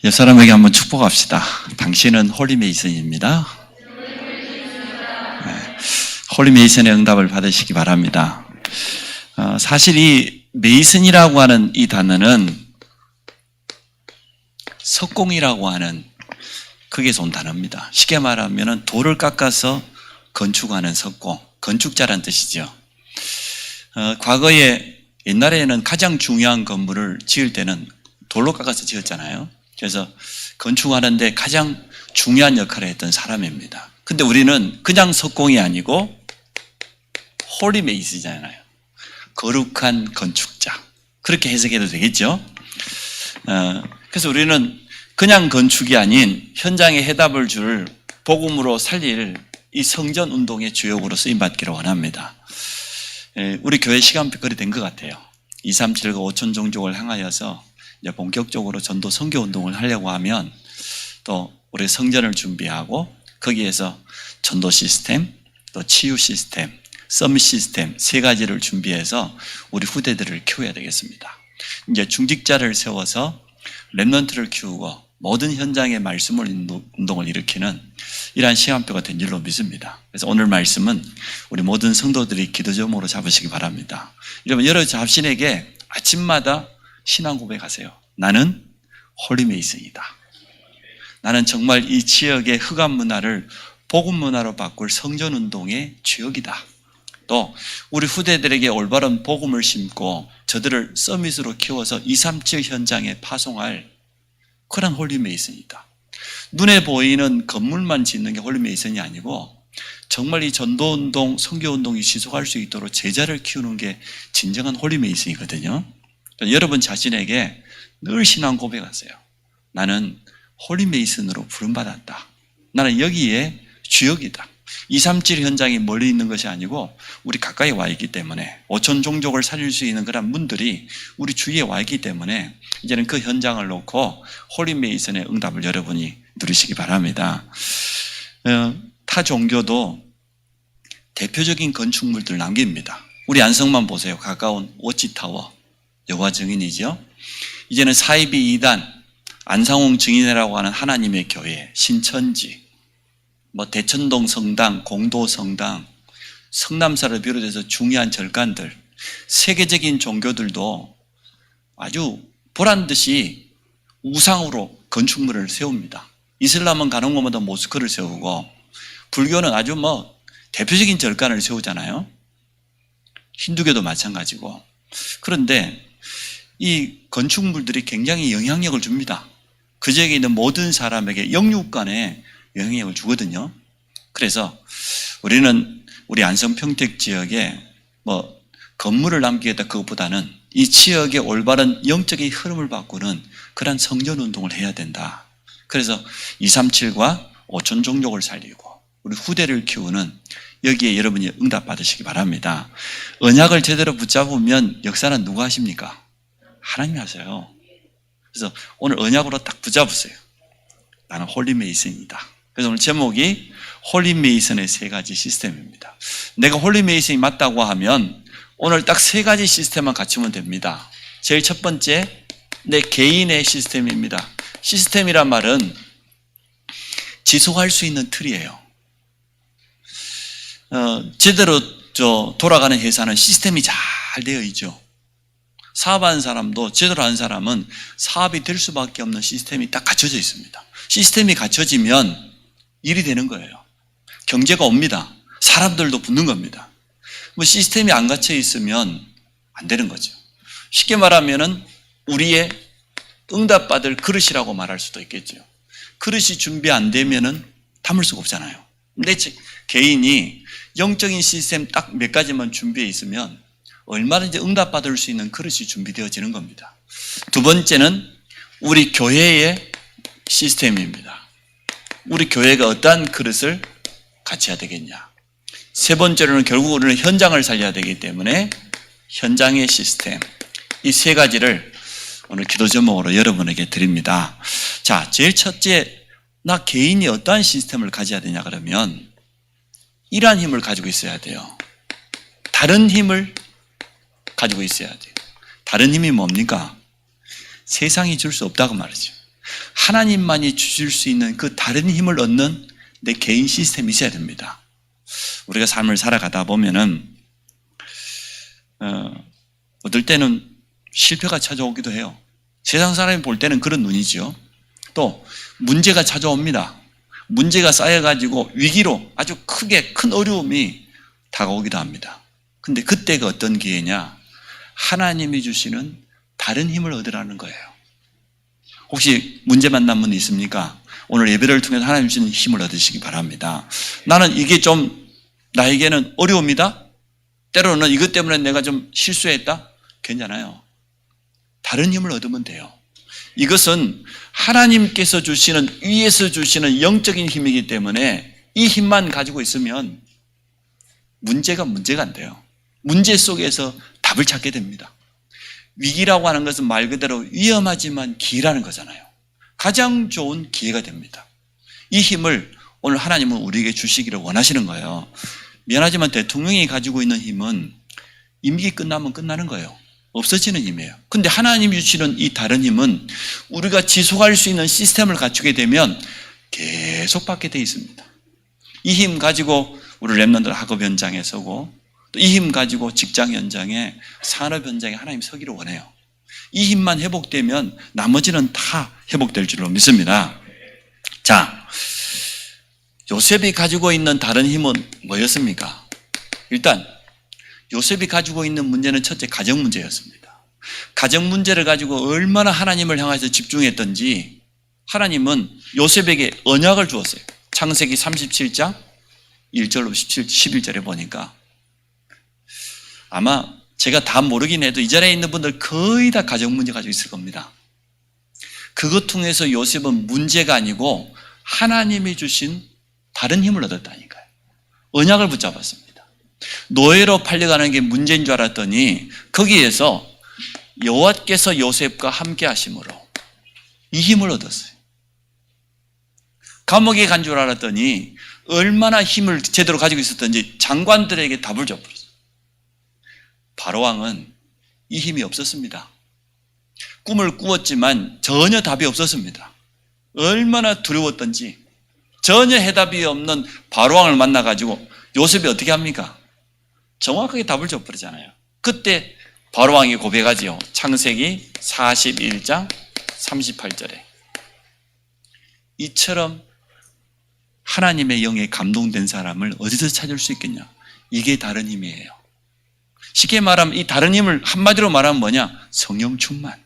옆 사람에게 한번 축복합시다. 당신은 홀리 메이슨입니다. 홀리 메이슨의 응답을 받으시기 바랍니다. 사실 이 메이슨이라고 하는 이 단어는 석공이라고 하는 거기에서 온 단어입니다. 쉽게 말하면 돌을 깎아서 건축하는 석공, 건축자란 뜻이죠. 과거에 옛날에는 가장 중요한 건물을 지을 때는 돌로 깎아서 지었잖아요. 그래서 건축하는데 가장 중요한 역할을 했던 사람입니다. 근데 우리는 그냥 석공이 아니고 홀리 메이슨이잖아요. 거룩한 건축자. 그렇게 해석해도 되겠죠? 그래서 우리는 그냥 건축이 아닌 현장에 해답을 줄 복음으로 살릴 이 성전 운동의 주역으로 쓰임받기를 원합니다. 우리 교회 시간표 거리 된 것 같아요. 237과 5천 종족을 향하여서 이제 본격적으로 전도 선교 운동을 하려고 하면 또 우리 성전을 준비하고 거기에서 전도 시스템, 또 치유 시스템, 서밋 시스템 세 가지를 준비해서 우리 후대들을 키워야 되겠습니다. 이제 중직자를 세워서 렘넌트를 키우고 모든 현장의 말씀을 운동을 일으키는 이러한 시간표가 된 줄로 믿습니다. 그래서 오늘 말씀은 우리 모든 성도들이 기도 제목으로 잡으시기 바랍니다. 여러분 자신에게 아침마다 신앙 고백하세요. 나는 홀리 메이슨이다. 나는 정말 이 지역의 흑암 문화를 복음 문화로 바꿀 성전 운동의 주역이다. 또 우리 후대들에게 올바른 복음을 심고 저들을 서밋으로 키워서 237 현장에 파송할 그런 홀리 메이슨이다. 눈에 보이는 건물만 짓는 게 홀리 메이슨이 아니고 정말 이 전도운동, 선교운동이 지속할 수 있도록 제자를 키우는 게 진정한 홀리 메이슨이거든요. 여러분 자신에게 늘 신앙 고백하세요. 나는 홀리 메이슨으로 부름받았다. 나는 여기에 주역이다. 237 현장이 멀리 있는 것이 아니고 우리 가까이 와 있기 때문에 5천 종족을 살릴 수 있는 그런 분들이 우리 주위에 와 있기 때문에 이제는 그 현장을 놓고 홀리 메이슨의 응답을 여러분이 누리시기 바랍니다. 타 종교도 대표적인 건축물들을 남깁니다. 우리 안성만 보세요. 가까운 워치타워, 여호와 증인이죠. 이제는 사이비 2단, 안상홍 증인회라고 하는 하나님의 교회, 신천지, 대천동 성당, 공도 성당, 성남사를 비롯해서 중요한 절간들, 세계적인 종교들도 아주 보란듯이 우상으로 건축물을 세웁니다. 이슬람은 가는 곳마다 모스크를 세우고 불교는 아주 대표적인 절간을 세우잖아요. 힌두교도 마찬가지고. 그런데 이 건축물들이 굉장히 영향력을 줍니다. 그 지역에 있는 모든 사람에게 영육간에 영향력을 주거든요. 그래서 우리는 우리 안성평택 지역에 건물을 남기겠다 그것보다는 이 지역의 올바른 영적인 흐름을 바꾸는 그런 성전운동을 해야 된다. 그래서 237과 5천 종족을 살리고 우리 후대를 키우는 여기에 여러분이 응답 받으시기 바랍니다. 언약을 제대로 붙잡으면 역사는 누가 하십니까? 하나님이 하세요. 그래서 오늘 언약으로 딱 붙잡으세요. 나는 홀리 메이슨이다. 그래서 오늘 제목이 홀리 메이슨의 세 가지 시스템입니다. 내가 홀리 메이슨이 맞다고 하면 오늘 딱 세 가지 시스템만 갖추면 됩니다. 제일 첫 번째, 내 개인의 시스템입니다. 시스템이란 말은 지속할 수 있는 틀이에요. 제대로 돌아가는 회사는 시스템이 잘 되어 있죠. 사업하는 사람도 제대로 하는 사람은 사업이 될 수밖에 없는 시스템이 딱 갖춰져 있습니다. 시스템이 갖춰지면 일이 되는 거예요. 경제가 옵니다. 사람들도 붙는 겁니다. 시스템이 안 갖춰 있으면 안 되는 거죠. 쉽게 말하면은 우리의 응답받을 그릇이라고 말할 수도 있겠죠. 그릇이 준비 안 되면은 담을 수가 없잖아요. 근데 개인이 영적인 시스템 딱 몇 가지만 준비해 있으면 얼마든지 응답받을 수 있는 그릇이 준비되어지는 겁니다. 두 번째는 우리 교회의 시스템입니다. 우리 교회가 어떠한 그릇을 갖춰야 되겠냐. 세 번째로는 결국 우리는 현장을 살려야 되기 때문에 현장의 시스템. 이 세 가지를 오늘 기도 제목으로 여러분에게 드립니다. 자, 제일 첫째, 나 개인이 어떠한 시스템을 가져야 되냐 그러면 이러한 힘을 가지고 있어야 돼요. 다른 힘을 가지고 있어야 돼요. 다른 힘이 뭡니까? 세상이 줄 수 없다고 말이죠. 하나님만이 주실 수 있는 그 다른 힘을 얻는 내 개인 시스템이 있어야 됩니다. 우리가 삶을 살아가다 보면은 어떨 때는 실패가 찾아오기도 해요. 세상 사람이 볼 때는 그런 눈이죠. 또 문제가 찾아옵니다. 문제가 쌓여가지고 위기로 아주 크게 큰 어려움이 다가오기도 합니다. 근데 그때가 어떤 기회냐? 하나님이 주시는 다른 힘을 얻으라는 거예요. 혹시 문제 만난 분 있습니까? 오늘 예배를 통해서 하나님 주시는 힘을 얻으시기 바랍니다. 나는 이게 좀 나에게는 어려움이다? 때로는 이것 때문에 내가 좀 실수했다? 괜찮아요. 다른 힘을 얻으면 돼요. 이것은 하나님께서 주시는, 위에서 주시는 영적인 힘이기 때문에 이 힘만 가지고 있으면 문제가 안 돼요. 문제 속에서 답을 찾게 됩니다. 위기라고 하는 것은 말 그대로 위험하지만 기회라는 거잖아요. 가장 좋은 기회가 됩니다. 이 힘을 오늘 하나님은 우리에게 주시기를 원하시는 거예요. 미안하지만 대통령이 가지고 있는 힘은 임기 끝나면 끝나는 거예요. 없어지는 힘이에요. 근데 하나님이 주시는 이 다른 힘은 우리가 지속할 수 있는 시스템을 갖추게 되면 계속 받게 돼 있습니다. 이 힘 가지고 우리 렘넌트 학업 현장에 서고, 또 이 힘 가지고 직장 현장에, 산업 현장에 하나님 서기를 원해요. 이 힘만 회복되면 나머지는 다 회복될 줄로 믿습니다. 자, 요셉이 가지고 있는 다른 힘은 뭐였습니까? 일단 요셉이 가지고 있는 문제는 첫째 가정 문제였습니다. 가정 문제를 가지고 얼마나 하나님을 향해서 집중했던지 하나님은 요셉에게 언약을 주었어요. 창세기 37장 1절로 11절에 보니까 아마 제가 다 모르긴 해도 이 자리에 있는 분들 거의 다 가정 문제 가지고 있을 겁니다. 그것 통해서 요셉은 문제가 아니고 하나님이 주신 다른 힘을 얻었다니까요. 언약을 붙잡았습니다. 노예로 팔려가는 게 문제인 줄 알았더니 거기에서 여호와께서 요셉과 함께 하심으로 이 힘을 얻었어요. 감옥에 간 줄 알았더니 얼마나 힘을 제대로 가지고 있었던지 장관들에게 답을 줘버렸어요. 바로왕은 이 힘이 없었습니다. 꿈을 꾸었지만 전혀 답이 없었습니다. 얼마나 두려웠던지 전혀 해답이 없는 바로왕을 만나가지고 요셉이 어떻게 합니까? 정확하게 답을 줘버리잖아요. 그때 바로왕이 고백하지요. 창세기 41장 38절에 이처럼 하나님의 영에 감동된 사람을 어디서 찾을 수 있겠냐? 이게 다른 힘이에요. 쉽게 말하면 이 다른 힘을 한마디로 말하면 뭐냐? 성령 충만.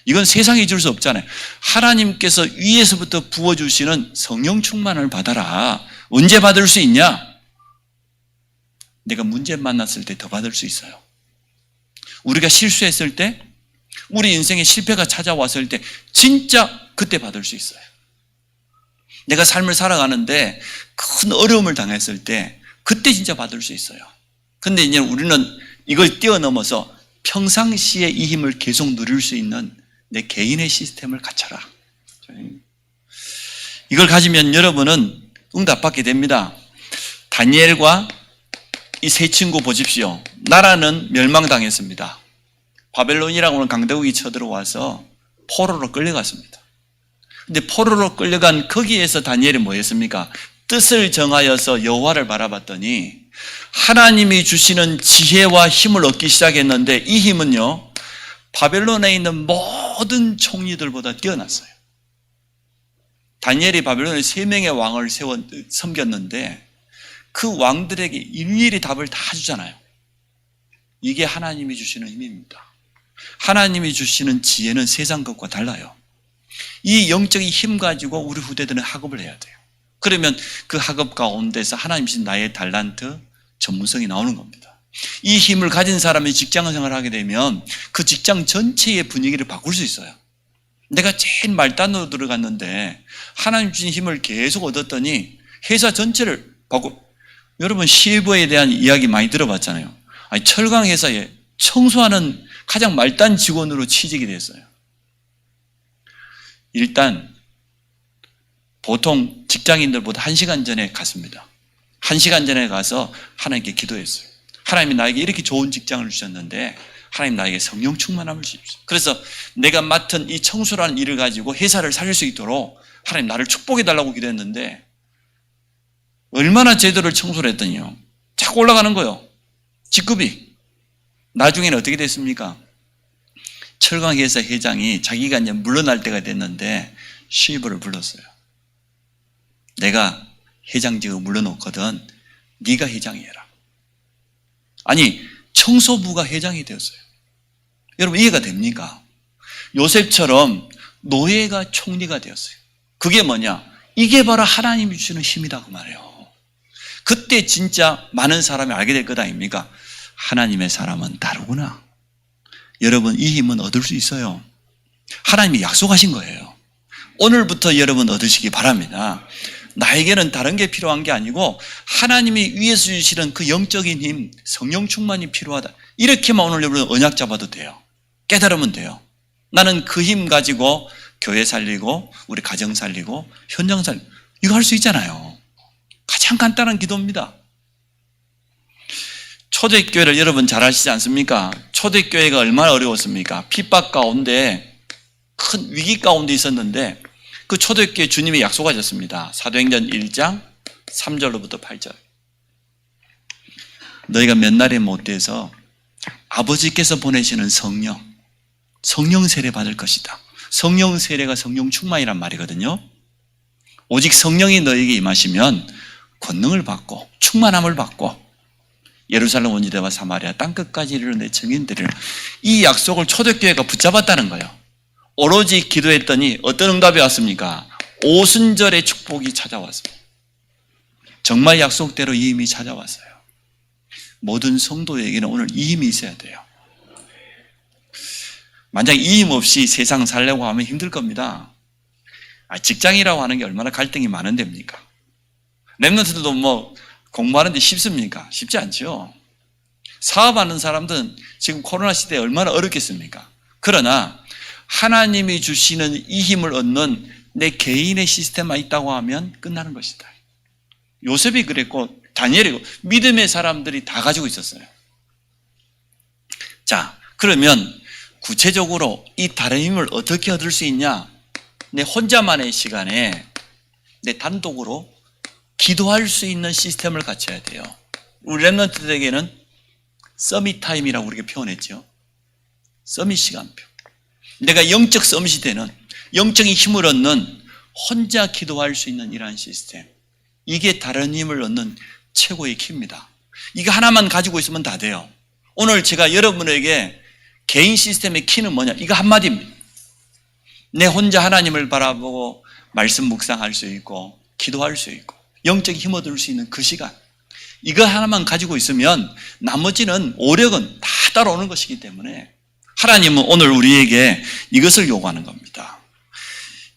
이건 세상이 줄 수 없잖아요. 하나님께서 위에서부터 부어주시는 성령 충만을 받아라. 언제 받을 수 있냐? 내가 문제 만났을 때 더 받을 수 있어요. 우리가 실수했을 때, 우리 인생에 실패가 찾아왔을 때 진짜 그때 받을 수 있어요. 내가 삶을 살아가는데 큰 어려움을 당했을 때 그때 진짜 받을 수 있어요. 근데 이제 우리는 이걸 뛰어넘어서 평상시에 이 힘을 계속 누릴 수 있는 내 개인의 시스템을 갖춰라. 이걸 가지면 여러분은 응답받게 됩니다. 다니엘과 이 세 친구 보십시오. 나라는 멸망당했습니다. 바벨론이라고 하는 강대국이 쳐들어와서 포로로 끌려갔습니다. 근데 포로로 끌려간 거기에서 다니엘이 뭐 했습니까? 뜻을 정하여서 여호와를 바라봤더니 하나님이 주시는 지혜와 힘을 얻기 시작했는데 이 힘은요, 바벨론에 있는 모든 총리들보다 뛰어났어요. 다니엘이 바벨론에 3명의 왕을 섬겼는데 그 왕들에게 일일이 답을 다 주잖아요. 이게 하나님이 주시는 힘입니다. 하나님이 주시는 지혜는 세상 것과 달라요. 이 영적인 힘 가지고 우리 후대들은 학업을 해야 돼요. 그러면 그 학업 가운데서 하나님 주신 나의 달란트, 전문성이 나오는 겁니다. 이 힘을 가진 사람이 직장 생활을 하게 되면 그 직장 전체의 분위기를 바꿀 수 있어요. 내가 제일 말단으로 들어갔는데 하나님 주신 힘을 계속 얻었더니 회사 전체를 바꾸고, 여러분 실버에 대한 이야기 많이 들어봤잖아요. 아니, 철강 회사에 청소하는 가장 말단 직원으로 취직이 됐어요. 일단 보통 직장인들보다 1시간 전에 갔습니다. 1시간 전에 가서 하나님께 기도했어요. 하나님이 나에게 이렇게 좋은 직장을 주셨는데 하나님 나에게 성령 충만함을 주십시오. 그래서 내가 맡은 이 청소라는 일을 가지고 회사를 살릴 수 있도록 하나님 나를 축복해달라고 기도했는데 얼마나 제도를 청소를 했더니요. 자꾸 올라가는 거예요. 직급이. 나중에는 어떻게 됐습니까? 철강회사 회장이 자기가 이제 물러날 때가 됐는데 시부를 불렀어요. 내가 회장직을 물러놓거든 네가 회장이 해라. 아니 청소부가 회장이 되었어요. 여러분 이해가 됩니까? 요셉처럼 노예가 총리가 되었어요. 그게 뭐냐? 이게 바로 하나님이 주시는 힘이다 그 말이에요. 그때 진짜 많은 사람이 알게 될 것 아닙니까? 하나님의 사람은 다르구나. 여러분 이 힘은 얻을 수 있어요. 하나님이 약속하신 거예요. 오늘부터 여러분 얻으시기 바랍니다. 나에게는 다른 게 필요한 게 아니고 하나님이 위에서 주시는 그 영적인 힘, 성령 충만이 필요하다. 이렇게만 오늘 여러분 언약 잡아도 돼요. 깨달으면 돼요. 나는 그 힘 가지고 교회 살리고 우리 가정 살리고 현장 살리고 이거 할 수 있잖아요. 가장 간단한 기도입니다. 초대교회를 여러분 잘 아시지 않습니까? 초대교회가 얼마나 어려웠습니까? 핍박 가운데 큰 위기 가운데 있었는데 그 초대교회 주님이 약속하셨습니다. 사도행전 1장 3절로부터 8절. 너희가 몇 날에 못 돼서 아버지께서 보내시는 성령 세례 받을 것이다. 성령 세례가 성령 충만이란 말이거든요. 오직 성령이 너에게 임하시면 권능을 받고 충만함을 받고 예루살렘 온 유대와 사마리아 땅끝까지 이르는 내 증인들이라. 이 약속을 초대교회가 붙잡았다는 거예요. 오로지 기도했더니 어떤 응답이 왔습니까? 오순절의 축복이 찾아왔습니다. 정말 약속대로 이 힘이 찾아왔어요. 모든 성도에게는 오늘 이 힘이 있어야 돼요. 만약 이 힘 없이 세상 살려고 하면 힘들 겁니다. 직장이라고 하는 게 얼마나 갈등이 많은 데입니까? 랩런트들도 뭐 공부하는데 쉽습니까? 쉽지 않죠. 사업하는 사람들은 지금 코로나 시대에 얼마나 어렵겠습니까? 그러나 하나님이 주시는 이 힘을 얻는 내 개인의 시스템만 있다고 하면 끝나는 것이다. 요셉이 그랬고 다니엘이고 믿음의 사람들이 다 가지고 있었어요. 자, 그러면 구체적으로 이 다른 힘을 어떻게 얻을 수 있냐? 내 혼자만의 시간에 내 단독으로 기도할 수 있는 시스템을 갖춰야 돼요. 우리 랩런트들에게는 서밋 타임이라고 우리가 표현했죠. 서밋 시간표. 내가 영적 서밋이 되는, 영적인 힘을 얻는, 혼자 기도할 수 있는 이러한 시스템. 이게 다른 힘을 얻는 최고의 키입니다. 이거 하나만 가지고 있으면 다 돼요. 오늘 제가 여러분에게 개인 시스템의 키는 뭐냐? 이거 한마디입니다. 내 혼자 하나님을 바라보고 말씀 묵상할 수 있고 기도할 수 있고 영적인 힘 얻을 수 있는 그 시간, 이거 하나만 가지고 있으면 나머지는 오력은 다 따라오는 것이기 때문에 하나님은 오늘 우리에게 이것을 요구하는 겁니다.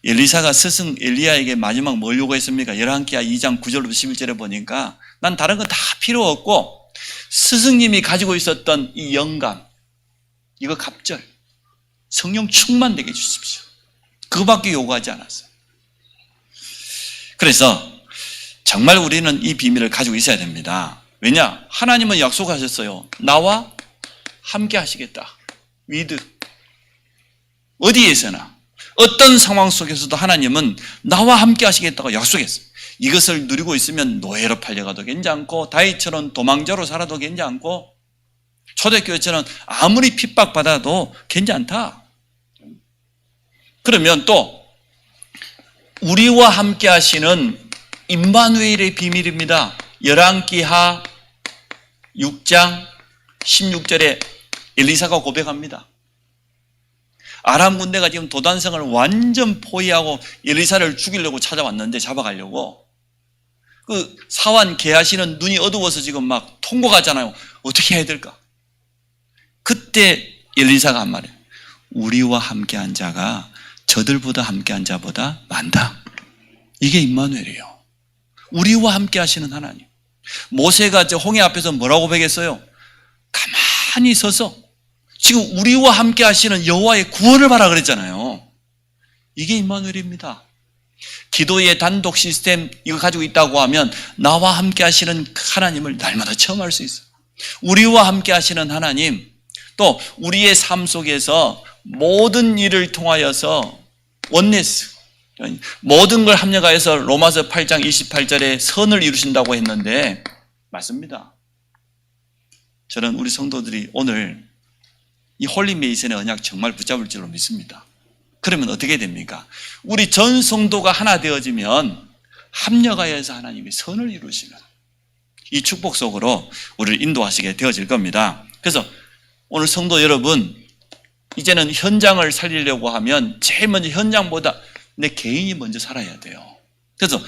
엘리사가 스승 엘리야에게 마지막 뭘 요구했습니까? 열왕기하 2장 9절부터 11절에 보니까 난 다른 거 다 필요 없고 스승님이 가지고 있었던 이 영감, 이거 갑절, 성령 충만되게 해주십시오. 그거밖에 요구하지 않았어요. 그래서 정말 우리는 이 비밀을 가지고 있어야 됩니다. 왜냐? 하나님은 약속하셨어요. 나와 함께 하시겠다. 위드. 어디에서나 어떤 상황 속에서도 하나님은 나와 함께 하시겠다고 약속했어요. 이것을 누리고 있으면 노예로 팔려가도 괜찮고 다윗처럼 도망자로 살아도 괜찮고 초대교회처럼 아무리 핍박받아도 괜찮다. 그러면 또 우리와 함께 하시는 임마누엘의 비밀입니다. 열왕기하 6장 16절에 엘리사가 고백합니다. 아람 군대가 지금 도단성을 완전 포위하고 엘리사를 죽이려고 찾아왔는데 잡아가려고 그 사환 게하시는 눈이 어두워서 지금 막 통곡하잖아요. 어떻게 해야 될까? 그때 엘리사가 한 말이에요. 우리와 함께한 자가 저들보다 함께한 자보다 많다. 이게 임마누엘이에요. 우리와 함께 하시는 하나님. 모세가 저 홍해 앞에서 뭐라고 고백했어요? 가만히 서서 지금 우리와 함께 하시는 여호와의 구원을 봐라 그랬잖아요. 이게 임마누엘입니다. 기도의 단독 시스템 이거 가지고 있다고 하면 나와 함께 하시는 하나님을 날마다 체험할 수 있어요. 우리와 함께 하시는 하나님, 또 우리의 삶 속에서 모든 일을 통하여서 원네스, 모든 걸 합력하여서 로마서 8장 28절에 선을 이루신다고 했는데 맞습니다. 저는 우리 성도들이 오늘 이 홀리메이슨의 언약 정말 붙잡을 줄로 믿습니다. 그러면 어떻게 됩니까? 우리 전 성도가 하나 되어지면 합력하여서 하나님이 선을 이루시는 이 축복 속으로 우리를 인도하시게 되어질 겁니다. 그래서 오늘 성도 여러분, 이제는 현장을 살리려고 하면 제일 먼저 현장보다 내 개인이 먼저 살아야 돼요. 그래서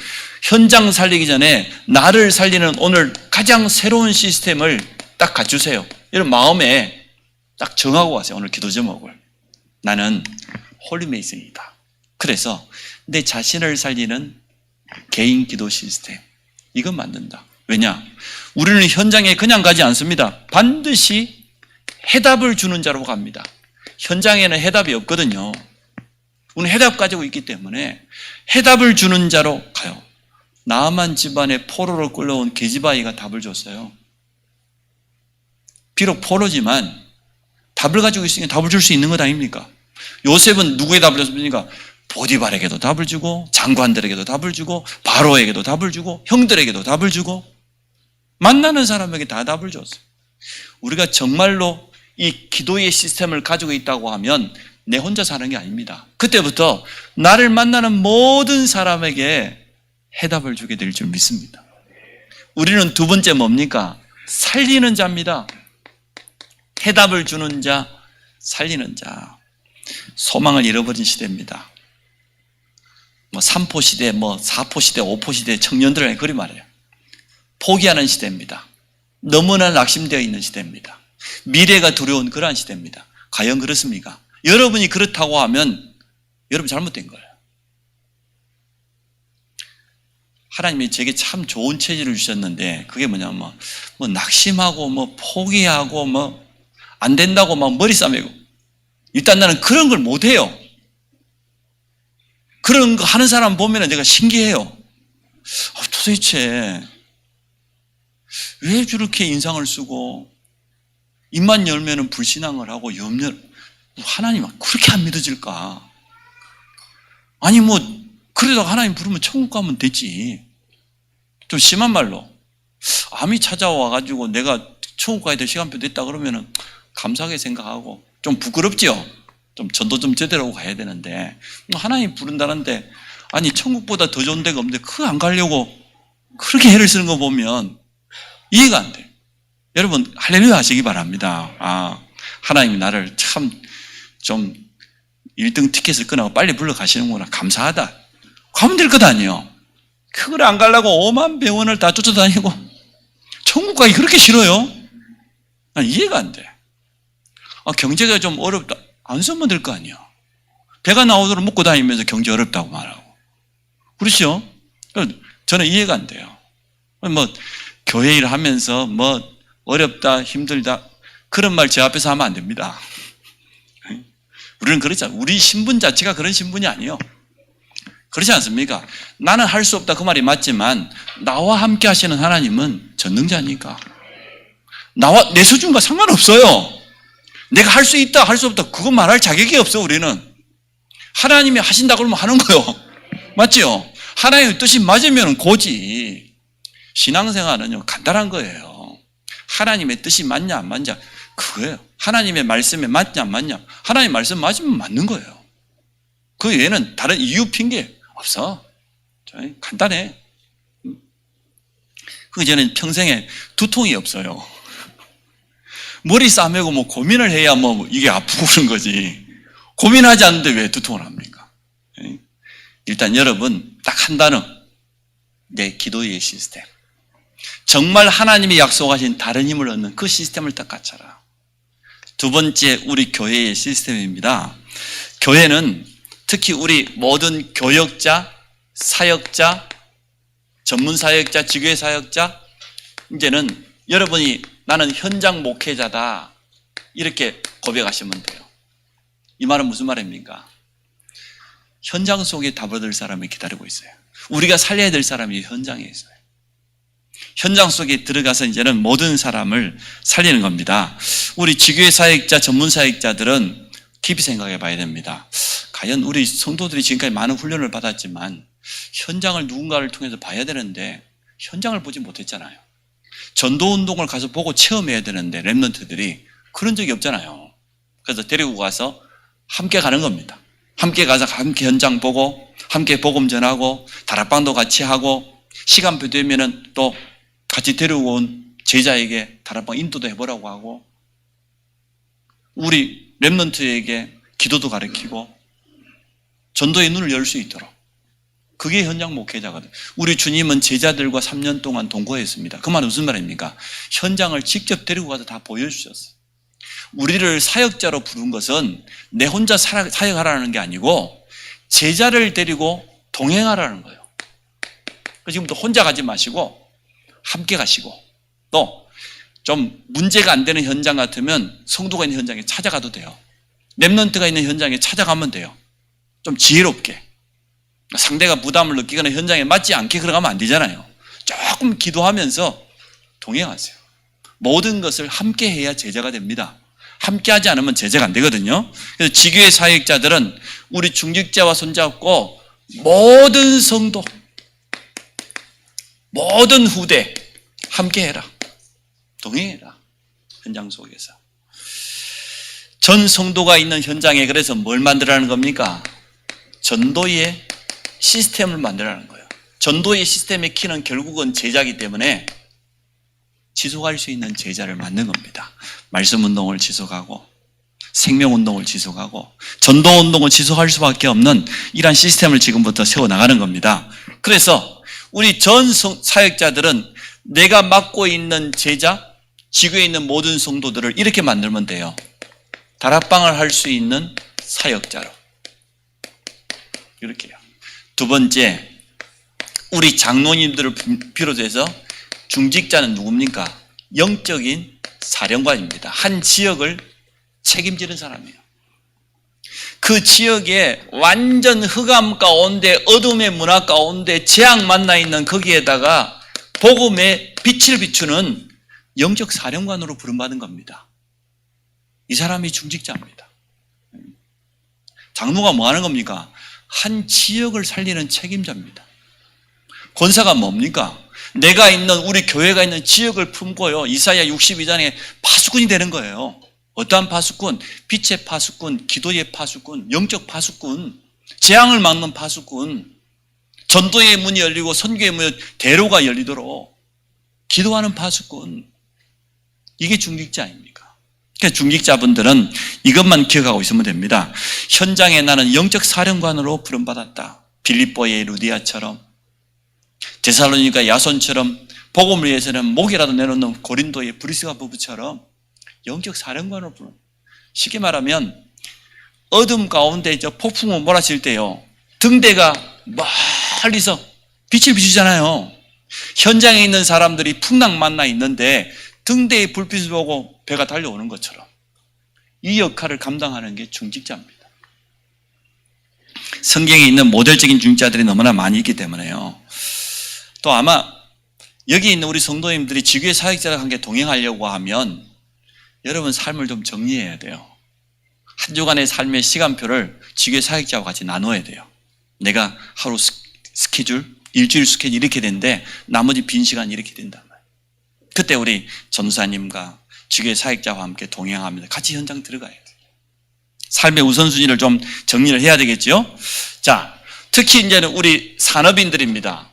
현장 살리기 전에 나를 살리는 오늘 가장 새로운 시스템을 딱 갖추세요. 여러분 마음에 딱 정하고 가세요. 오늘 기도 제목을. 나는 홀리메이슨이다. 그래서 내 자신을 살리는 개인 기도 시스템. 이건 만든다. 왜냐? 우리는 현장에 그냥 가지 않습니다. 반드시 해답을 주는 자로 갑니다. 현장에는 해답이 없거든요. 우리는 해답 가지고 있기 때문에 해답을 주는 자로 가요. 나만 집안에 포로로 끌려온 계집아이가 답을 줬어요. 비록 포로지만 답을 가지고 있으니까 답을 줄 수 있는 것 아닙니까? 요셉은 누구의 답을 줬습니까? 보디발에게도 답을 주고 장관들에게도 답을 주고 바로에게도 답을 주고 형들에게도 답을 주고 만나는 사람에게 다 답을 줬어요. 우리가 정말로 이 기도의 시스템을 가지고 있다고 하면 내 혼자 사는 게 아닙니다. 그때부터 나를 만나는 모든 사람에게 해답을 주게 될 줄 믿습니다. 우리는 두 번째 뭡니까? 살리는 자입니다. 해답을 주는 자, 살리는 자. 소망을 잃어버린 시대입니다. 3포 시대, 4포 시대, 5포 시대 청년들에게 그리 말해요. 포기하는 시대입니다. 너무나 낙심되어 있는 시대입니다. 미래가 두려운 그러한 시대입니다. 과연 그렇습니까? 여러분이 그렇다고 하면 여러분 잘못된 거예요. 하나님이 제게 참 좋은 체질을 주셨는데 그게 뭐냐면 낙심하고 포기하고 안 된다고 막 머리 싸매고 일단 나는 그런 걸 못해요. 그런 거 하는 사람 보면 내가 신기해요. 도대체 왜 저렇게 인상을 쓰고 입만 열면 불신앙을 하고 하나님 그렇게 안 믿어질까? 아니 그러다가 하나님 부르면 천국 가면 되지. 좀 심한 말로 암이 찾아와가지고 내가 천국 가야 될 시간표 됐다 그러면은 감사하게 생각하고 좀 부끄럽지요. 좀 전도 좀 제대로 하고 가야 되는데 하나님 부른다는데 아니 천국보다 더 좋은 데가 없는데 그거 안 가려고 그렇게 애를 쓰는 거 보면 이해가 안 돼요. 여러분 할렐루야 하시기 바랍니다. 하나님이 나를 참 좀 1등 티켓을 끊어서 빨리 불러 가시는구나. 감사하다. 가면 될 것 아니에요. 그걸 안 가려고 오만 병원을 다 쫓아다니고 천국 가기 그렇게 싫어요? 이해가 안 돼. 경제가 좀 어렵다. 안 쓰면 될 거 아니에요. 배가 나오도록 먹고 다니면서 경제 어렵다고 말하고. 그렇죠? 저는 이해가 안 돼요. 교회 일 하면서 어렵다, 힘들다. 그런 말 제 앞에서 하면 안 됩니다. 우리는 그렇지 않아요. 우리 신분 자체가 그런 신분이 아니에요. 그렇지 않습니까? 나는 할 수 없다 그 말이 맞지만 나와 함께 하시는 하나님은 전능자니까. 내 수준과 상관없어요. 내가 할 수 있다, 할 수 없다 그거 말할 자격이 없어 우리는. 하나님이 하신다 그러면 하는 거요. 맞죠? 하나님의 뜻이 맞으면 고지. 신앙생활은요 간단한 거예요. 하나님의 뜻이 맞냐 안 맞냐 그거예요. 하나님의 말씀에 맞냐 안 맞냐 하나님 말씀 맞으면 맞는 거예요. 그 외에는 다른 이유 핑계 없어. 간단해. 저는 평생에 두통이 없어요. 머리 싸매고 고민을 해야 이게 아프고 그런 거지. 고민하지 않는데 왜 두통을 합니까? 일단 여러분 딱 한 단어. 내 기도의 시스템. 정말 하나님이 약속하신 다른 힘을 얻는 그 시스템을 딱 갖춰라. 두 번째 우리 교회의 시스템입니다. 교회는 특히 우리 모든 교역자, 사역자, 전문 사역자, 지교회 사역자 이제는 여러분이 나는 현장 목회자다 이렇게 고백하시면 돼요. 이 말은 무슨 말입니까? 현장 속에 답을 얻을 사람이 기다리고 있어요. 우리가 살려야 될 사람이 현장에 있어요. 현장 속에 들어가서 이제는 모든 사람을 살리는 겁니다. 우리 지교회 사역자, 전문 사역자들은 깊이 생각해 봐야 됩니다. 과연 우리 성도들이 지금까지 많은 훈련을 받았지만 현장을 누군가를 통해서 봐야 되는데 현장을 보지 못했잖아요. 전도운동을 가서 보고 체험해야 되는데 렘넌트들이 그런 적이 없잖아요. 그래서 데리고 가서 함께 가는 겁니다. 함께 가서 함께 현장 보고 함께 복음 전하고 다락방도 같이 하고 시간표 되면은 또 같이 데리고 온 제자에게 다락방 인도도 해보라고 하고 우리 렘넌트에게 기도도 가르치고 전도의 눈을 열 수 있도록 그게 현장 목회자거든요. 우리 주님은 제자들과 3년 동안 동거했습니다. 그 말은 무슨 말입니까? 현장을 직접 데리고 가서 다 보여주셨어요. 우리를 사역자로 부른 것은 내 혼자 사역하라는 게 아니고 제자를 데리고 동행하라는 거예요. 지금부터 혼자 가지 마시고 함께 가시고 또 좀 문제가 안 되는 현장 같으면 성도가 있는 현장에 찾아가도 돼요. 렘넌트가 있는 현장에 찾아가면 돼요. 좀 지혜롭게. 상대가 부담을 느끼거나 현장에 맞지 않게 걸어가면 안 되잖아요. 조금 기도하면서 동행하세요. 모든 것을 함께 해야 제자가 됩니다. 함께 하지 않으면 제자가 안 되거든요. 그래서 지교회 사역자들은 우리 중직자와 손잡고 모든 성도, 모든 후대 함께 해라. 동행해라. 현장 속에서. 전 성도가 있는 현장에 그래서 뭘 만들라는 겁니까? 전도의 시스템을 만들라는 거예요. 전도의 시스템의 키는 결국은 제자이기 때문에 지속할 수 있는 제자를 만든 겁니다. 말씀 운동을 지속하고 생명 운동을 지속하고 전도 운동을 지속할 수밖에 없는 이러한 시스템을 지금부터 세워나가는 겁니다. 그래서 우리 전 사역자들은 내가 맡고 있는 제자, 지구에 있는 모든 성도들을 이렇게 만들면 돼요. 다락방을 할 수 있는 사역자로. 이렇게요. 두 번째, 우리 장로님들을 비롯해서 중직자는 누굽니까? 영적인 사령관입니다. 한 지역을 책임지는 사람이에요. 그 지역에 완전 흑암 가운데 어둠의 문화 가운데 재앙 만나 있는 거기에다가 복음의 빛을 비추는 영적 사령관으로 부름받은 겁니다. 이 사람이 중직자입니다. 장로가 뭐 하는 겁니까? 한 지역을 살리는 책임자입니다. 권사가 뭡니까? 내가 있는 우리 교회가 있는 지역을 품고요. 이사야 62장에 파수꾼이 되는 거예요. 어떠한 파수꾼? 빛의 파수꾼, 기도의 파수꾼, 영적 파수꾼, 재앙을 막는 파수꾼, 전도의 문이 열리고 선교의 문이 대로가 열리도록 기도하는 파수꾼. 이게 중직자입니까? 그러니까 중직자분들은 이것만 기억하고 있으면 됩니다. 현장에 나는 영적 사령관으로 부름받았다. 빌립보의 루디아처럼 데살로니가 야손처럼 복음을 위해서는 목이라도 내놓는 고린도의 브리스가 부부처럼 영적 사령관으로 부름. 쉽게 말하면 어둠 가운데 저 폭풍우 몰아칠 때요. 등대가 멀리서 빛을 비추잖아요. 현장에 있는 사람들이 풍랑 만나 있는데 등대의 불빛을 보고 배가 달려오는 것처럼 이 역할을 감당하는 게 중직자입니다. 성경에 있는 모델적인 중직자들이 너무나 많이 있기 때문에요. 또 아마 여기 있는 우리 성도님들이 지교회 사역자와 함께 동행하려고 하면 여러분 삶을 좀 정리해야 돼요. 한 주간의 삶의 시간표를 지교회 사역자와 같이 나눠야 돼요. 내가 하루 스케줄, 일주일 스케줄 이렇게 되는데 나머지 빈 시간 이렇게 된단 말이에요. 그때 우리 전도사님과 지교회 사역자와 함께 동행하면서 같이 현장 들어가야 돼요. 삶의 우선순위를 좀 정리를 해야 되겠죠. 자, 특히 이제는 우리 산업인들입니다.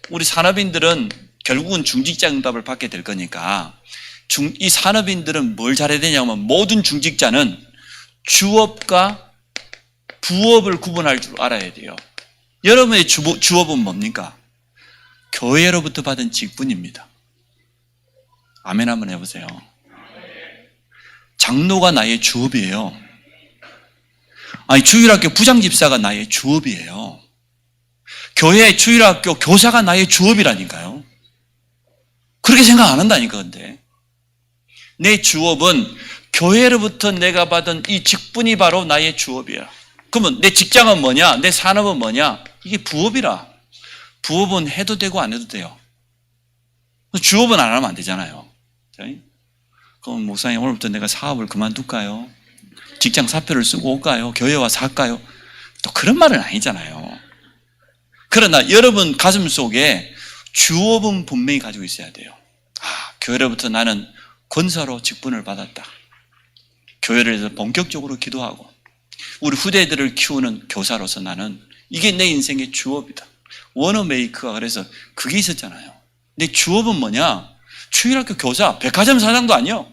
우리 산업인들은 결국은 중직자 응답을 받게 될 거니까 이 산업인들은 뭘 잘해야 되냐면 모든 중직자는 주업과 부업을 구분할 줄 알아야 돼요. 여러분의 주업은 뭡니까? 교회로부터 받은 직분입니다. 아멘 한번 해보세요. 장로가 나의 주업이에요. 아니 주일학교 부장집사가 나의 주업이에요. 교회 주일학교 교사가 나의 주업이라니까요. 그렇게 생각 안 한다니까. 근데 내 주업은 교회로부터 내가 받은 이 직분이 바로 나의 주업이야. 그러면 내 직장은 뭐냐? 내 산업은 뭐냐? 이게 부업이라. 부업은 해도 되고 안 해도 돼요. 주업은 안 하면 안 되잖아요. 그럼 목사님 오늘부터 내가 사업을 그만둘까요? 직장 사표를 쓰고 올까요? 교회 와서 할까요? 또 그런 말은 아니잖아요. 그러나 여러분 가슴 속에 주업은 분명히 가지고 있어야 돼요. 교회로부터 나는 권사로 직분을 받았다. 교회를 해서 본격적으로 기도하고 우리 후대들을 키우는 교사로서 나는 이게 내 인생의 주업이다. 워너메이커가 그래서 그게 있었잖아요. 근데 주업은 뭐냐? 주일학교 교사, 백화점 사장도 아니요.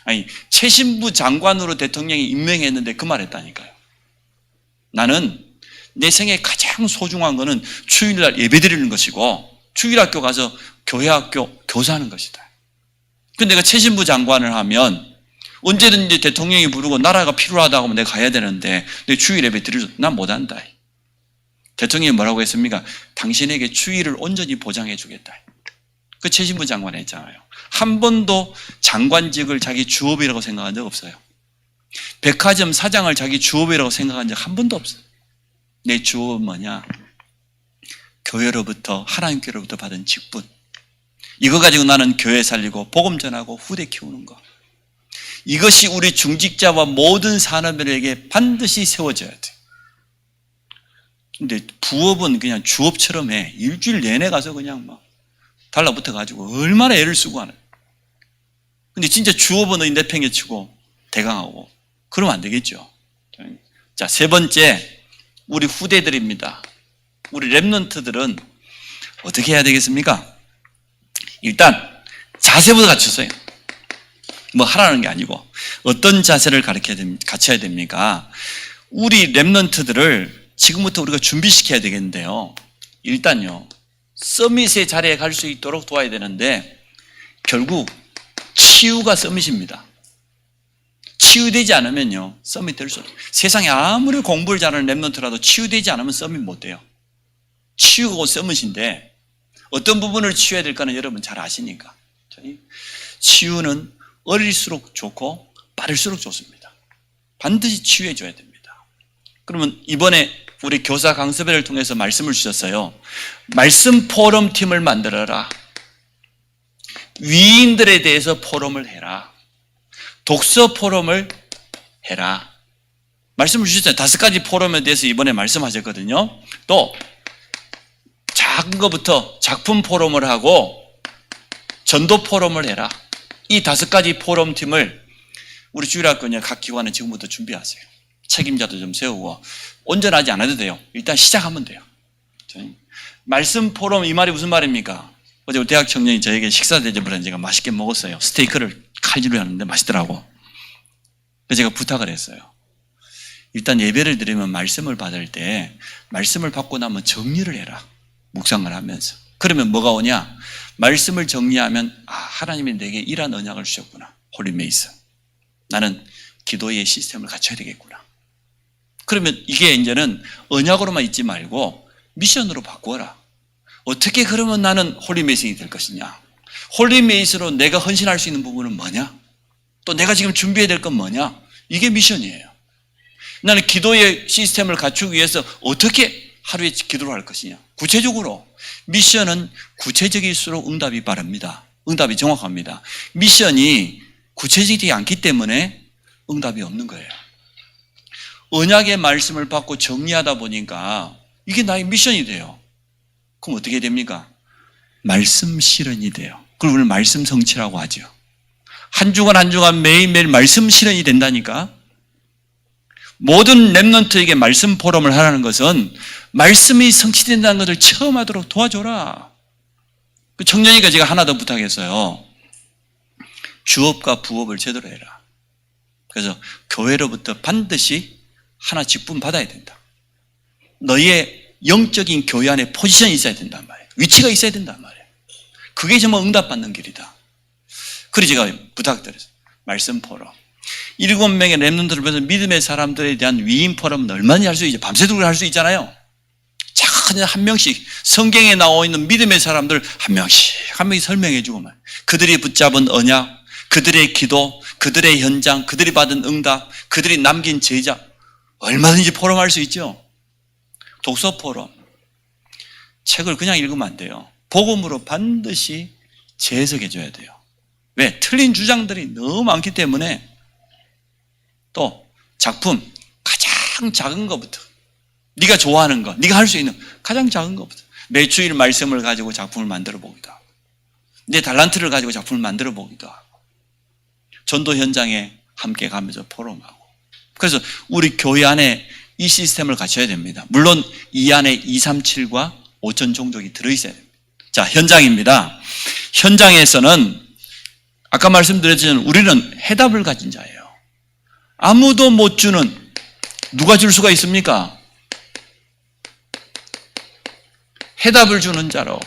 아니, 최신부 장관으로 대통령이 임명했는데 그 말 했다니까요. 나는 내 생에 가장 소중한 거는 주일날 예배 드리는 것이고 주일학교 가서 교회학교 교사하는 것이다. 근데 내가 최신부 장관을 하면 언제든지 대통령이 부르고 나라가 필요하다고 하면 내가 가야 되는데 내 주일 예배 드릴 수 난 못한다. 대통령이 뭐라고 했습니까? 당신에게 주일을 온전히 보장해 주겠다. 그 최신부 장관 했잖아요. 한 번도 장관직을 자기 주업이라고 생각한 적 없어요. 백화점 사장을 자기 주업이라고 생각한 적 한 번도 없어요. 내 주업은 뭐냐? 교회로부터 하나님께로부터 받은 직분. 이거 가지고 나는 교회 살리고 복음 전하고 후대 키우는 거. 이것이 우리 중직자와 모든 산업인에게 반드시 세워져야 돼. 근데 부업은 그냥 주업처럼 해. 일주일 내내 가서 그냥 막 달라붙어가지고 얼마나 애를 쓰고 하는. 근데 진짜 주업은 내팽개치고 대강하고 그러면 안 되겠죠. 자, 세 번째, 우리 후대들입니다. 우리 랩런트들은 어떻게 해야 되겠습니까? 일단 자세부터 갖췄어요. 뭐 하라는 게 아니고 어떤 자세를 갖춰야 됩니까? 우리 랩런트들을 지금부터 우리가 준비시켜야 되겠는데요. 일단요, 서밋의 자리에 갈 수 있도록 도와야 되는데 결국 치유가 서밋입니다. 치유되지 않으면요, 서밋 될 수 없어요. 세상에 아무리 공부를 잘하는 랩런트라도 치유되지 않으면 서밋 못 돼요. 치유고 서밋인데 어떤 부분을 치유해야 될까는 여러분 잘 아시니까. 치유는 어릴수록 좋고 빠를수록 좋습니다. 반드시 치유해 줘야 됩니다. 그러면 이번에 우리 교사 강습회를 통해서 말씀을 주셨어요. 말씀 포럼 팀을 만들어라. 위인들에 대해서 포럼을 해라. 독서 포럼을 해라. 말씀을 주셨잖아요. 5가지 포럼에 대해서 이번에 말씀하셨거든요. 또 작은 것부터 작품 포럼을 하고 전도 포럼을 해라. 이 5가지 포럼 팀을 우리 주일학교 각 기관에 지금부터 준비하세요. 책임자도 좀 세우고 온전하지 않아도 돼요. 일단 시작하면 돼요. 말씀 포럼, 이 말이 무슨 말입니까? 어제 우리 대학 청년이 저에게 식사 대접을 했는데 제가 맛있게 먹었어요. 스테이크를 칼질로 하는데 맛있더라고. 그래서 제가 부탁을 했어요. 일단 예배를 드리면 말씀을 받을 때 말씀을 받고 나면 정리를 해라. 묵상을 하면서. 그러면 뭐가 오냐? 말씀을 정리하면 하나님이 내게 이런 언약을 주셨구나. 홀리메이슨. 나는 기도의 시스템을 갖춰야 되겠구나. 그러면 이게 이제는 언약으로만 있지 말고 미션으로 바꾸어라. 어떻게 그러면 나는 홀리메이슨이 될 것이냐? 홀리메이슨으로 내가 헌신할 수 있는 부분은 뭐냐? 또 내가 지금 준비해야 될 건 뭐냐? 이게 미션이에요. 나는 기도의 시스템을 갖추기 위해서 어떻게 하루에 기도를 할 것이냐? 구체적으로. 미션은 구체적일수록 응답이 빠릅니다. 응답이 정확합니다. 미션이 구체적이지 않기 때문에 응답이 없는 거예요. 언약의 말씀을 받고 정리하다 보니까 이게 나의 미션이 돼요. 그럼 어떻게 됩니까? 말씀 실현이 돼요. 그걸 우리는 말씀 성취라고 하죠. 한 주간 한 주간 매일매일 말씀 실현이 된다니까. 모든 랩런트에게 말씀 포럼을 하라는 것은 말씀이 성취된다는 것을 처음 하도록 도와줘라. 그 청년이가 제가 하나 더 부탁했어요. 주업과 부업을 제대로 해라. 그래서 교회로부터 반드시 하나 직분 받아야 된다. 너의 영적인 교회 안에 포지션이 있어야 된단 말이에요. 위치가 있어야 된단 말이에요. 그게 정말 응답받는 길이다. 그래서 제가 부탁드렸어요. 말씀 포럼. 7명의 랩런트를 위해서 믿음의 사람들에 대한 위임 포럼은 얼마나 할 수 있죠? 밤새도록 할 수 있잖아요. 한 명씩 성경에 나와 있는 믿음의 사람들 한 명씩 설명해 주고 말. 그들이 붙잡은 언약, 그들의 기도, 그들의 현장, 그들이 받은 응답, 그들이 남긴 제자 얼마든지 포럼할 수 있죠. 독서 포럼. 책을 그냥 읽으면 안 돼요. 복음으로 반드시 재해석해 줘야 돼요. 왜? 틀린 주장들이 너무 많기 때문에. 또 작품 가장 작은 것부터, 네가 좋아하는 거, 네가 할 수 있는 가장 작은 것부터, 매주일 말씀을 가지고 작품을 만들어 보기도 하고, 내 달란트를 가지고 작품을 만들어 보기도 하고, 전도 현장에 함께 가면서 포럼하고. 그래서 우리 교회 안에 이 시스템을 갖춰야 됩니다. 물론 이 안에 237과 5천 종족이 들어있어야 됩니다. 자, 현장입니다. 현장에서는 아까 말씀드렸지만 우리는 해답을 가진 자예요. 아무도 못 주는, 누가 줄 수가 있습니까? 해답을 주는 자로.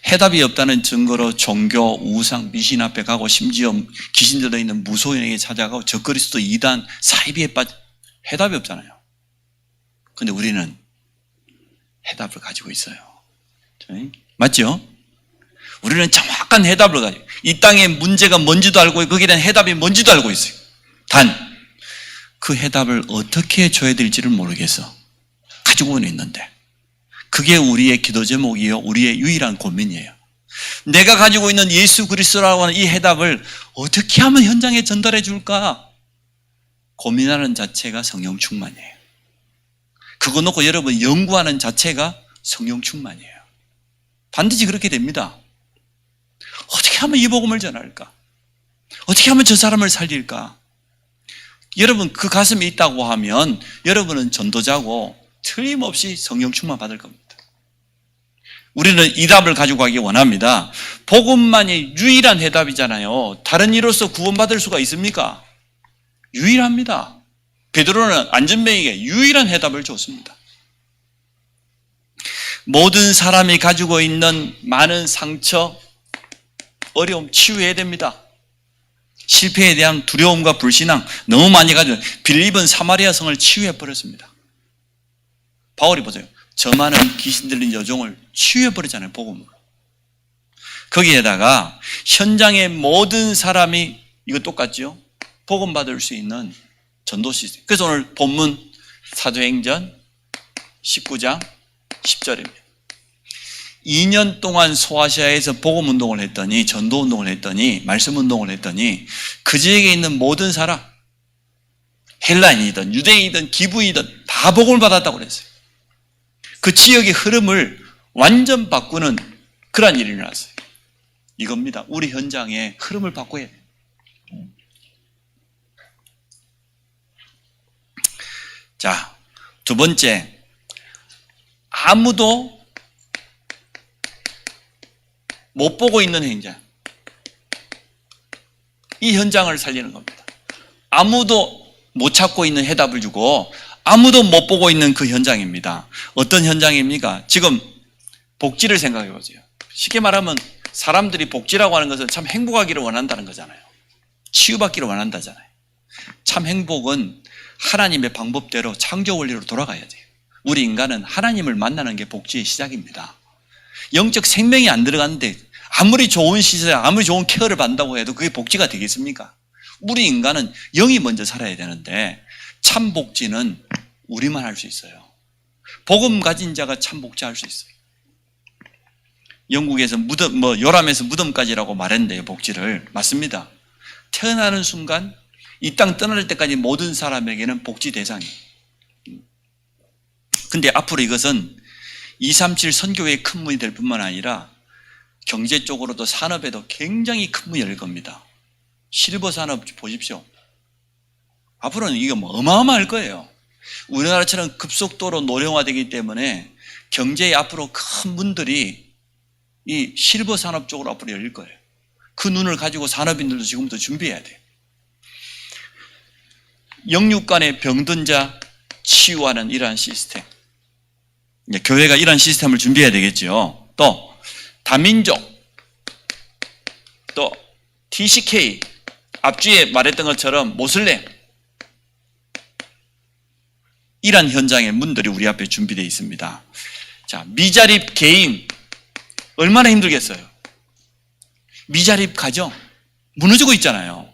해답이 없다는 증거로 종교, 우상, 미신 앞에 가고, 심지어 귀신 들어있는 무소인에게 찾아가고, 적그리스도, 이단, 사이비에 빠져. 해답이 없잖아요. 근데 우리는 해답을 가지고 있어요. 맞죠? 우리는 정확한 해답을 가지고, 이 땅의 문제가 뭔지도 알고, 거기에 대한 해답이 뭔지도 알고 있어요. 단 그 해답을 어떻게 줘야 될지를 모르겠어. 가지고는 있는데, 그게 우리의 기도 제목이요, 우리의 유일한 고민이에요. 내가 가지고 있는 예수 그리스도라고 하는 이 해답을 어떻게 하면 현장에 전달해 줄까 고민하는 자체가 성령 충만이에요. 그거 놓고 여러분 연구하는 자체가 성령 충만이에요. 반드시 그렇게 됩니다. 어떻게 하면 이 복음을 전할까? 어떻게 하면 저 사람을 살릴까? 여러분 그 가슴이 있다고 하면 여러분은 전도자고 틀림없이 성령 충만 받을 겁니다. 우리는 이 답을 가지고 가기 원합니다. 복음만이 유일한 해답이잖아요. 다른 이로서 구원받을 수가 있습니까? 유일합니다. 베드로는 안전뱅이에게 유일한 해답을 줬습니다. 모든 사람이 가지고 있는 많은 상처, 어려움 치유해야 됩니다. 실패에 대한 두려움과 불신앙 너무 많이 가지고 빌립은 사마리아 성을 치유해버렸습니다. 바울이 보세요. 저 많은 귀신 들린 여종을 치유해버리잖아요. 복음으로. 거기에다가 현장의 모든 사람이 이거 똑같죠? 복음 받을 수 있는 전도 시스템. 그래서 오늘 본문 사도행전 19장 10절입니다. 2년 동안 소아시아에서 복음 운동을 했더니, 전도 운동을 했더니, 말씀 운동을 했더니 그 지역에 있는 모든 사람, 헬라인이든 유대인이든 기부이든 다 복음을 받았다고 그랬어요. 그 지역의 흐름을 완전 바꾸는 그런 일이 일어났어요. 이겁니다. 우리 현장의 흐름을 바꿔야 돼요. 자, 두 번째, 아무도 못 보고 있는 현장. 이 현장을 살리는 겁니다. 아무도 못 찾고 있는 해답을 주고 아무도 못 보고 있는 그 현장입니다. 어떤 현장입니까? 지금 복지를 생각해 보세요. 쉽게 말하면 사람들이 복지라고 하는 것은 참 행복하기를 원한다는 거잖아요. 치유받기를 원한다잖아요. 참 행복은 하나님의 방법대로 창조 원리로 돌아가야 돼요. 우리 인간은 하나님을 만나는 게 복지의 시작입니다. 영적 생명이 안 들어갔는데 아무리 좋은 시설, 아무리 좋은 케어를 받는다고 해도 그게 복지가 되겠습니까? 우리 인간은 영이 먼저 살아야 되는데 참 복지는 우리만 할 수 있어요. 복음 가진 자가 참 복지할 수 있어요. 영국에서 요람에서 무덤까지라고 말했는데요, 복지를. 맞습니다. 태어나는 순간 이 땅 떠날 때까지 모든 사람에게는 복지 대상이에요. 근데 앞으로 이것은 237 선교회의 큰 문이 될 뿐만 아니라 경제 쪽으로도 산업에도 굉장히 큰 문이 열릴 겁니다. 실버 산업 보십시오. 앞으로는 이게 어마어마할 거예요. 우리나라처럼 급속도로 노령화되기 때문에 경제의 앞으로 큰 문들이 이 실버 산업 쪽으로 앞으로 열릴 거예요. 그 눈을 가지고 산업인들도 지금부터 준비해야 돼요. 영육 간의 병든 자 치유하는 이러한 시스템. 교회가 이러한 시스템을 준비해야 되겠죠. 또 다민족, 또 TCK, 앞주에 말했던 것처럼 모슬렘, 이러한 현장의 문들이 우리 앞에 준비되어 있습니다. 자, 미자립 개인 얼마나 힘들겠어요. 미자립 가정 무너지고 있잖아요.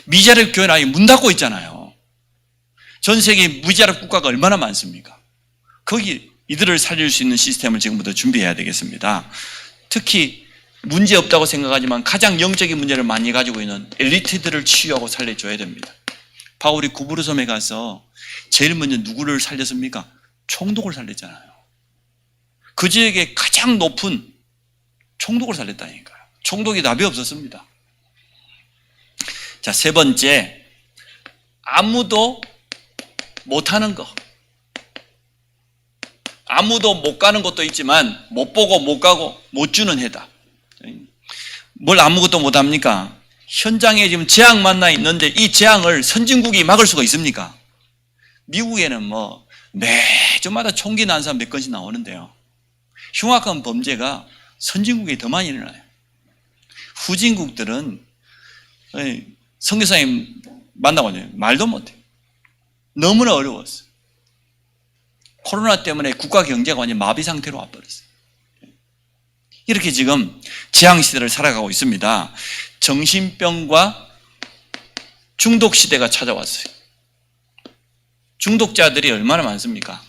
미자립 교회는 아예 문 닫고 있잖아요. 전 세계 미자립 국가가 얼마나 많습니까? 거기 이들을 살릴 수 있는 시스템을 지금부터 준비해야 되겠습니다. 특히 문제 없다고 생각하지만 가장 영적인 문제를 많이 가지고 있는 엘리트들을 치유하고 살려줘야 됩니다. 바울이 구부로섬에 가서 제일 먼저 누구를 살렸습니까? 총독을 살렸잖아요. 그 지역에 가장 높은 총독을 살렸다니까요. 총독이 답이 없었습니다. 자, 세 번째, 아무도 못하는 거. 아무도 못 가는 곳도 있지만 못 보고 못 가고 못 주는 해다. 뭘 아무것도 못 합니까? 현장에 지금 재앙 만나 있는데 이 재앙을 선진국이 막을 수가 있습니까? 미국에는 뭐 매주마다 총기 난사 몇 건씩 나오는데요. 흉악한 범죄가 선진국에 더 많이 일어나요. 후진국들은 선교사님 만나고 말도 못해요. 너무나 어려웠어요. 코로나 때문에 국가 경제가 완전 마비 상태로 와버렸어요. 이렇게 지금 재앙 시대를 살아가고 있습니다. 정신병과 중독 시대가 찾아왔어요. 중독자들이 얼마나 많습니까?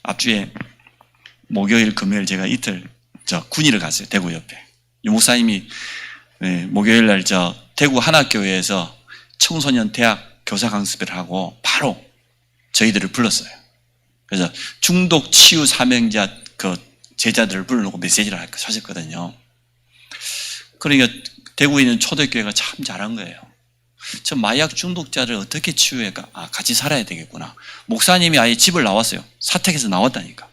앞주에 목요일, 금요일 제가 이틀 군의를 갔어요. 대구 옆에. 유 목사님이 목요일 날 대구 하나교회에서 청소년 대학 교사 강습회를 하고 바로 저희들을 불렀어요. 그래서 중독 치유 사명자 제자들을 불러놓고 메시지를 하셨거든요. 그러니까 대구에 있는 초대교회가 참 잘한 거예요. 저 마약 중독자를 어떻게 치유할까? 같이 살아야 되겠구나. 목사님이 아예 집을 나왔어요. 사택에서 나왔다니까.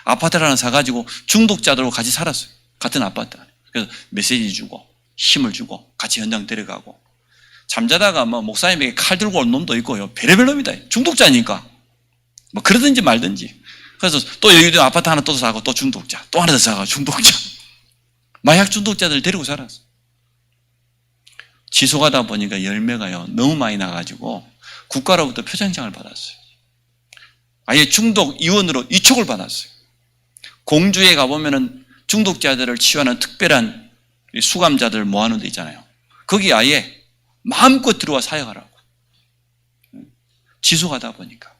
아파트를 하나 사가지고 중독자들하고 같이 살았어요. 같은 아파트 안에. 그래서 메시지 주고 힘을 주고 같이 현장 데려가고 잠자다가 목사님에게 칼 들고 온 놈도 있고요. 별의별 놈이다. 중독자니까. 그러든지 말든지. 그래서 또 여기도 아파트 하나 또 사고 또 중독자. 또 하나 더 사고 중독자. 마약 중독자들 데리고 살았어. 지속하다 보니까 열매가요. 너무 많이 나가지고 국가로부터 표창장을 받았어요. 아예 중독 의원으로 위촉을 받았어요. 공주에 가보면은 중독자들을 치유하는 특별한 수감자들 모아놓은 데 있잖아요. 거기 아예 마음껏 들어와 사역하라고. 지속하다 보니까.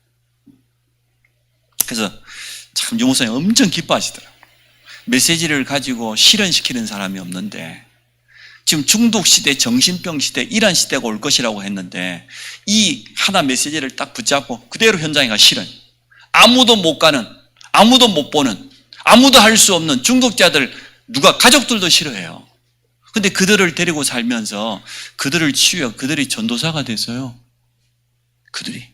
그래서 참 유목사님 엄청 기뻐하시더라고요. 메시지를 가지고 실현시키는 사람이 없는데 지금 중독 시대, 정신병 시대, 이런 시대가 올 것이라고 했는데 이 하나 메시지를 딱 붙잡고 그대로 현장에 가 실현. 아무도 못 가는, 아무도 못 보는, 아무도 할 수 없는 중독자들 누가 가족들도 싫어해요. 근데 그들을 데리고 살면서 그들을 치유해 그들이 전도사가 됐어요. 그들이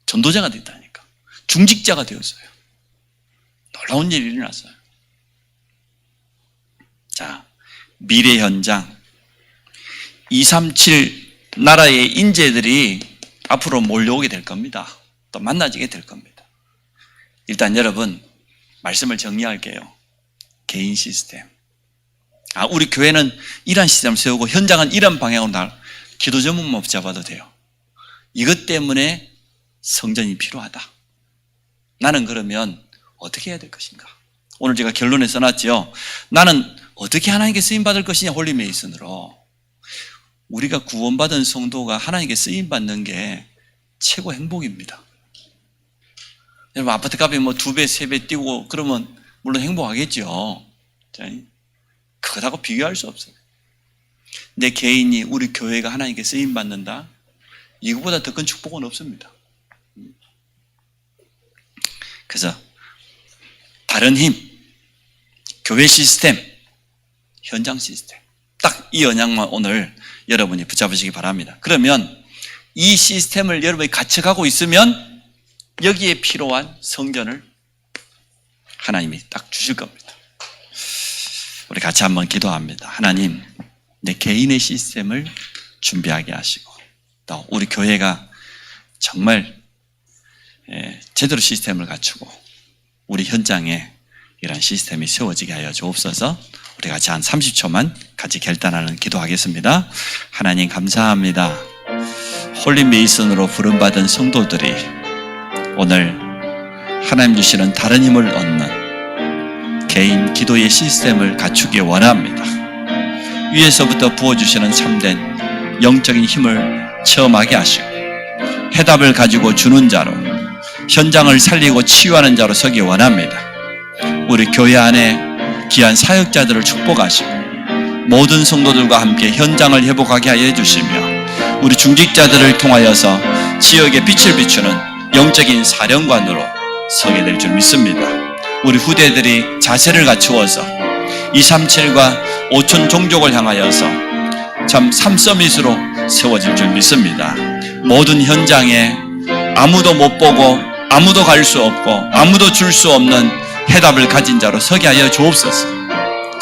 전도자가 됐다니까. 중직자가 되었어요. 놀라운 일이 일어났어요. 자, 미래 현장 237 나라의 인재들이 앞으로 몰려오게 될 겁니다. 또 만나지게 될 겁니다. 일단 여러분 말씀을 정리할게요. 개인 시스템. 우리 교회는 이런 시스템을 세우고 현장은 이런 방향으로 기도 전문만 잡아도 돼요. 이것 때문에 성전이 필요하다. 나는 그러면 어떻게 해야 될 것인가? 오늘 제가 결론에 써놨죠. 나는 어떻게 하나님께 쓰임받을 것이냐, 홀리메이슨으로. 우리가 구원받은 성도가 하나님께 쓰임받는 게 최고 행복입니다. 여러분, 아파트 값이 2배, 3배 뛰고 그러면 물론 행복하겠죠. 그거하고 비교할 수 없어요. 내 개인이, 우리 교회가 하나님께 쓰임받는다? 이거보다 더 큰 축복은 없습니다. 그래서 다른 힘, 교회 시스템, 현장 시스템, 딱 이 언약만 오늘 여러분이 붙잡으시기 바랍니다. 그러면 이 시스템을 여러분이 갖춰가고 있으면 여기에 필요한 성전을 하나님이 딱 주실 겁니다. 우리 같이 한번 기도합니다. 하나님, 내 개인의 시스템을 준비하게 하시고 또 우리 교회가 정말 제대로 시스템을 갖추고 우리 현장에 이런 시스템이 세워지게 하여 주옵소서. 우리 같이 한 30초만 같이 결단하는 기도하겠습니다. 하나님 감사합니다. 홀리메이슨으로 부름받은 성도들이 오늘 하나님 주시는 다른 힘을 얻는 개인 기도의 시스템을 갖추기 원합니다. 위에서부터 부어주시는 참된 영적인 힘을 체험하게 하시고 해답을 가지고 주는 자로 현장을 살리고 치유하는 자로 서기 원합니다. 우리 교회 안에 귀한 사역자들을 축복하시고 모든 성도들과 함께 현장을 회복하게 하여 주시며 우리 중직자들을 통하여서 지역에 빛을 비추는 영적인 사령관으로 서게 될 줄 믿습니다. 우리 후대들이 자세를 갖추어서 237과 5천 종족을 향하여서 참 삼서밋으로 세워질 줄 믿습니다. 모든 현장에 아무도 못 보고 아무도 갈 수 없고 아무도 줄 수 없는 해답을 가진 자로 서게 하여 주옵소서.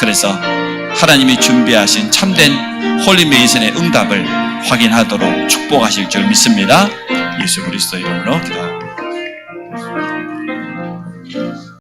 그래서 하나님이 준비하신 참된 홀리메이슨의 응답을 확인하도록 축복하실 줄 믿습니다. 예수 그리스도 이름으로 기도합니다.